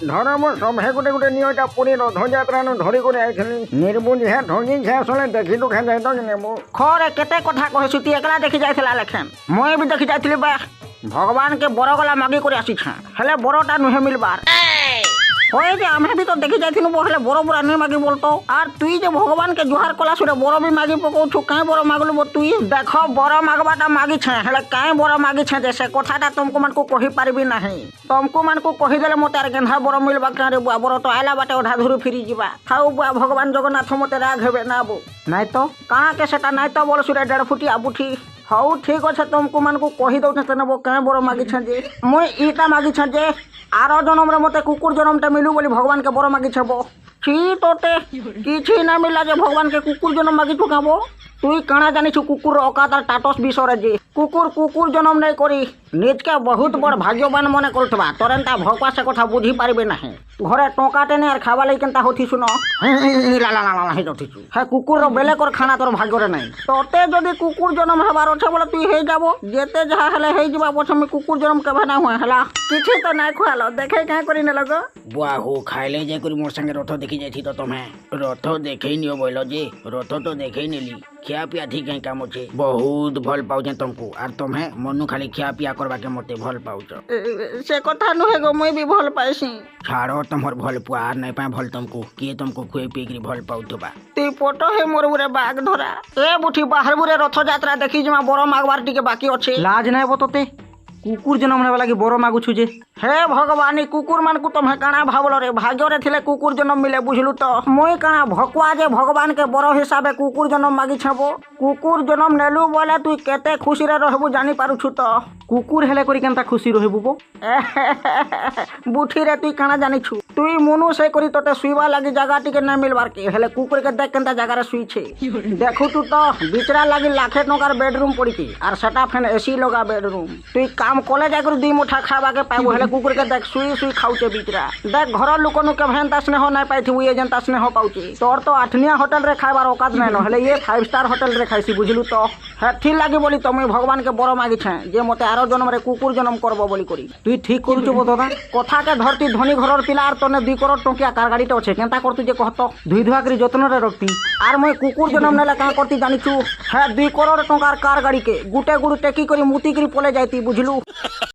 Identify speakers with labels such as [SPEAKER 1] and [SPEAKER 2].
[SPEAKER 1] ধর মু সভে গোটে গোটে নিয়টা পুরী রথযাত্রা ধরি করে আইছিলি নির্বুঝ হে ঢঙি ঝে আসলে দেখি দুখা যাই তো নেবু
[SPEAKER 2] খরে কেতে কথা কহিছু তুই একলা দেখি যাইছিলা লেখেন মই বি দেখি যাইছিলি বা ভগবান কে বড় গলা মাগি করে আসিছা হেলে বড়টা নুহে মিলবার ওই যে আমি भी तो देखी যাইছিনু বহলে বড় বড় নুহে মাগি বলতো আর তুই যে ভগবান কে জুহার কলা সুরে বড় বি মাগি পকৌছু কাই বড় মাগলু তুই দেখো বড় মাগবাটা মাগিছে হেলে কাই বড় মাগিছে যে সে কথাটা তুমকু মানকু কহি পারবি নাহি তুমকু মানকু কহি দেলে মতে আর গেন্ধা বড় মিলবা কারে বুয়া বড় তো আইলা বাটে ওধা ধুরু ফিরি ଯିବା থাও বুয়া ভগবান জগন্নাথ মতে রাগ হেবে না বু নাই তো কানা কে সেটা নাই তো বল সুরে 1.5 ফুটি আবুঠি হউ ঠিক আছে তুমকু মানকু কহি দউছে তেনে বো কাই বড় মাগিছে যে মই ইটা মাগিছে যে আরো জনমরে মতে কুকুর জনমটা মিলু বলি ভগবানকে বড় মাগিছব ছি তোতে কিছু না মিলা যে ভগবানকে কুকুর জনম মাগিছু কাবো তুই কানা জানিছু কুকুর অকাত আর টাটস বিষরে যে কুকুর কুকুর জনম নাই করি নিজকে বহুত বড় ভাগ্যবান মনে করতবা তোরেনটা ভগবান সে কথা বুঝি পারিবে নাহি ঘরে টকা টেনে আর খাবা লাগি কেনতা হতি শুনো লা লা লা লা হে হতিছু হ্যাঁ কুকুর বেলে কর খানা তোর ভাগ্যরে নাই তোতে যদি কুকুর জনম হবার আছে বলে তুই হেই যাব যেতে যাহা হেলে হেই যাবা পছমে কুকুর জনম কেবে না হয় হেলা কিছু তো নাই খুয়ালো দেখে কাই করি না লগো
[SPEAKER 3] বুয়া হো খাইলে যাই করি মোর সঙ্গে রথ দেখি যাইছি তো তুমি রথ দেখেই নিও বইল যে রথ তো দেখেই নেলি খিয়া পিয়া ঠিক ହିଁ কাম ଅଛି ବହୁତ ଭଲ ପାଉଛେ ତମକୁ ଆର ତମେ ମନୁ ଖାଲି ଖିଆ ପିଆ କରବାକେ ମତେ ଭଲ ପାଉଛ
[SPEAKER 2] ସେ କଥା ନୁହେଁ ଗো ମୁଇଁ ବି ଭଲ ପାଇସି
[SPEAKER 3] ଛାଡ଼ ତମର ଭଲ ପୁଆ ଆର ନାଇଁ ପାଇଁ ଭଲ ତମକୁ କିଏ ତମକୁ ଖୁଏଇ ପିଇକିରି ଭଲ ପାଉଥିବା
[SPEAKER 2] তুই পটো হে মোর বুড়ে বাঘ ধরা এ বুঠি বাহার বুড়ে রথযাত্রা দেখি যমা বড় মাগবার টিকে বাকি আছে
[SPEAKER 1] লাজ নাই বততে কুকুর জনম নেবা লাগি বড় মাগুছু যে
[SPEAKER 2] হে ভগবান এই কুকুর মানকু তুমি কাଣା ভাবল রে ভাগ্যরে থিলে কুকুর জন্ম মিলে বুঝলু তো মই কাଣା ভকুয়া যে ভগবানকে বড় হিসাবে কুকুর জন্ম মাগিছব কুকুর জন্ম নেলু বলে তুই কেতে খুশিরে রহবু জানি পারুছু তো
[SPEAKER 1] কুকুর হেলে করি কেনতা খুশি রহিবু বো
[SPEAKER 2] বুঠি রে তুই কাଣା জানিছু তুই মনু সে করি তোতে শুইবা লাগি জায়গা টিকে না মিলবার কি হেলে কুকুরকে দেখ কেনতা জায়গারে শুইছে দেখুছু তো বিচরা লাগি লাখে টাকার বেডরুম পড়িছি আর সেটা ফেন এসি লগা বেডরুম তুই কাম কলে যাই করে 2 মুঠা খাবাকে পাইবু হেলে কুকুরকে দেখ শুই শুই খাউছে বিচরা দেখ ঘর লোকনু কে হেনতা স্নেহ নাই পাইথিবু এ যেনতা স্নেহ পাউছে তোর তো 8নিয়া হোটেল রে খাইবার औकात নাই ন হেলে ये 5 स्टार হোটেল রে খাইছি বুঝলু তো হেথি লাগি বলি তুমি ভগবানকে বড় মাগিছে যে মতে আরো জন্মরে কুকুর জন্ম করব বলি করি
[SPEAKER 1] তুই ঠিক করুছু বতদা
[SPEAKER 2] কথাকে ধরতি ধনী ঘরর পিলা আর তনে 2 করোড় টঙ্কিয়া কার গাড়িটা আছে কেনতা করতু যে কহত
[SPEAKER 1] ধুই ধুয়া করি যত্নরে রখতি
[SPEAKER 2] আর মই কুকুর জন্ম নেলা কাঁ করতি জানিছু হ্যাঁ 2 করোড় টঙ্কার কার গাড়িকে গুটে গুড়ু টেকি করি মুতি করি পলে যাইতি বুঝলু